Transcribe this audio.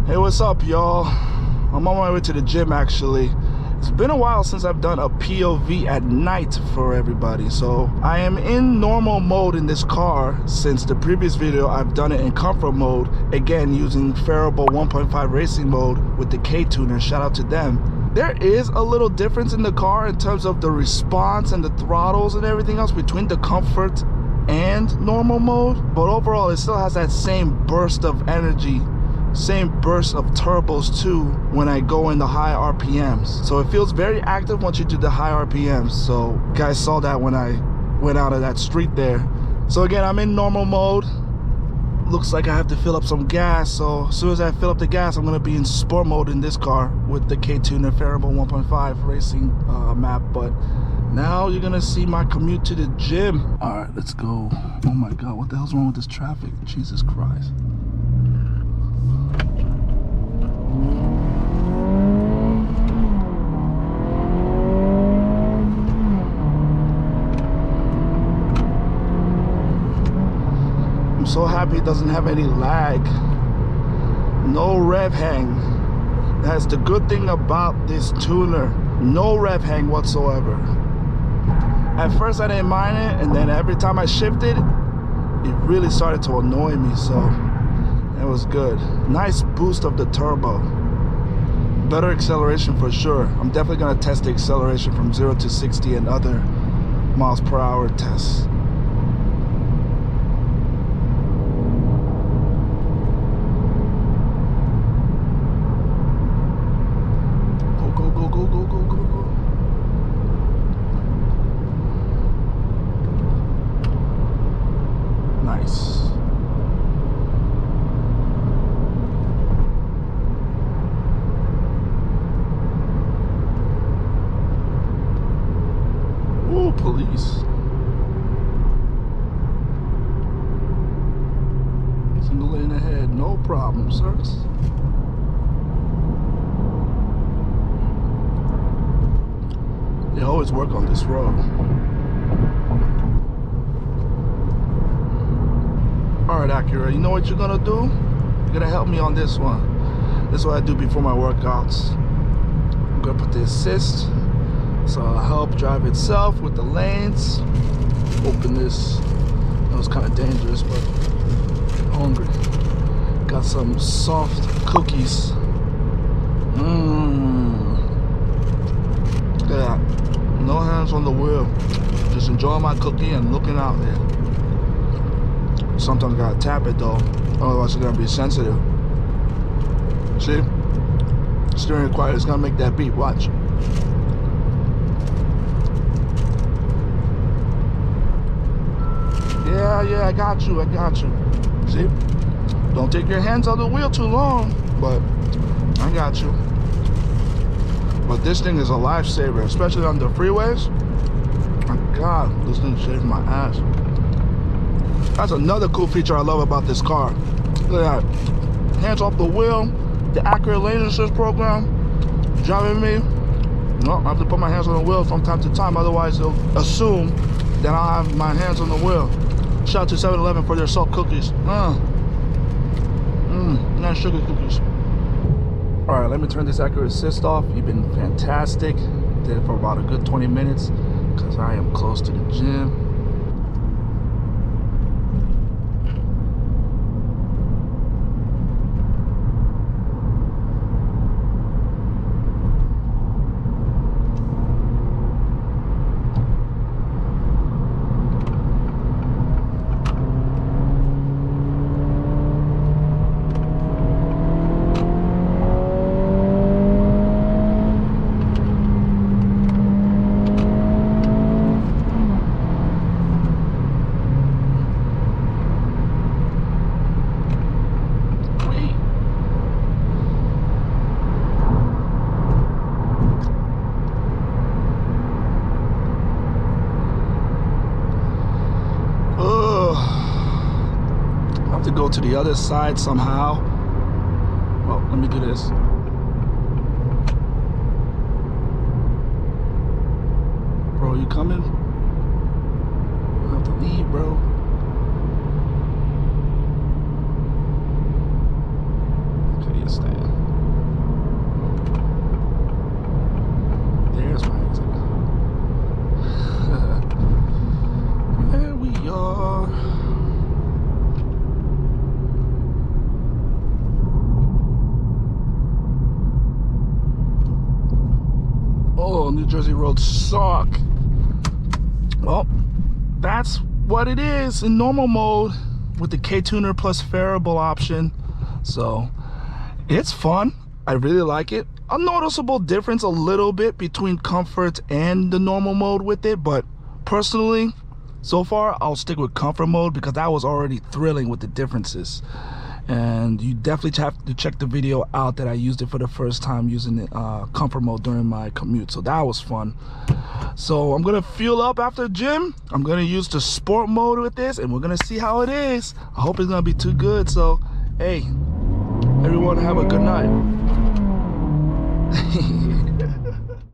Hey, what's up, y'all? I'm on my way to the gym, actually. It's been a while since I've done a POV at night for everybody, so I am in normal mode in this car. Since the previous video, I've done it in comfort mode, again using Phearable 1.5 racing mode with the KTuner. Shout out to them. There is a little difference in the car in terms of the response and the throttles and everything else between the comfort and normal mode, but overall it still has that same burst of energy, same burst of turbos too when I go in the high RPMs. So it feels very active once you do the high RPMs. So you guys saw that when I went out of that street there. So again, I'm in normal mode. Looks like I have to fill up some gas, so as soon as I fill up the gas, I'm gonna be in sport mode in this car with the KTuner Phearable 1.5 racing map. But now you're gonna see my commute to the gym. All right, let's go. Oh my God, what the hell's wrong with this traffic? Jesus Christ. I'm so happy it doesn't have any lag, no rev hang. That's the good thing about this tuner, no rev hang whatsoever. At first I didn't mind it, and then every time I shifted, it really started to annoy me, so it was good. Nice boost of the turbo, better acceleration for sure. I'm definitely gonna test the acceleration from 0 to 60 and other miles per hour tests. Nice. Ooh, police. Single lane ahead, no problem, sirs. They always work on this road. Alright, Acura, you know what you're gonna do? You're gonna help me on this one. This is what I do before my workouts. I'm gonna put the assist, so I'll help drive itself with the lanes. Open this. That was kind of dangerous, but I'm hungry. Got some soft cookies. Look at that. No hands on the wheel. Just enjoying my cookie and looking out there. Sometimes I gotta tap it though, otherwise it's gonna be sensitive. See? Steering quiet, it's gonna make that beep, watch. Yeah, I got you. See? Don't take your hands on the wheel too long, but I got you. But this thing is a lifesaver, especially on the freeways. My God, this thing saved my ass. That's another cool feature I love about this car. Look at that. Hands off the wheel, the Acura lane assist program, driving me. No, I have to put my hands on the wheel from time to time, otherwise they'll assume that I have my hands on the wheel. Shout out to 7-Eleven for their salt cookies. Nice sugar cookies. All right, let me turn this Acura assist off. You've been fantastic. Did it for about a good 20 minutes because I am close to the gym. To go to the other side somehow. Well, let me do this. Bro, you coming? I have to leave, bro. Okay, this thing. There's my exit. There we are. Oh, New Jersey roads suck. Well, that's what it is in normal mode with the KTuner plus Phearable option. So it's fun. I really like it. A noticeable difference a little bit between comfort and the normal mode with it, but personally, so far I'll stick with comfort mode because that was already thrilling with the differences. And you definitely have to check the video out that I used it for the first time using it, comfort mode during my commute. So that was fun. So I'm gonna fuel up after the gym. I'm gonna use the sport mode with this and we're gonna see how it is. I hope it's gonna be too good. So hey, everyone have a good night.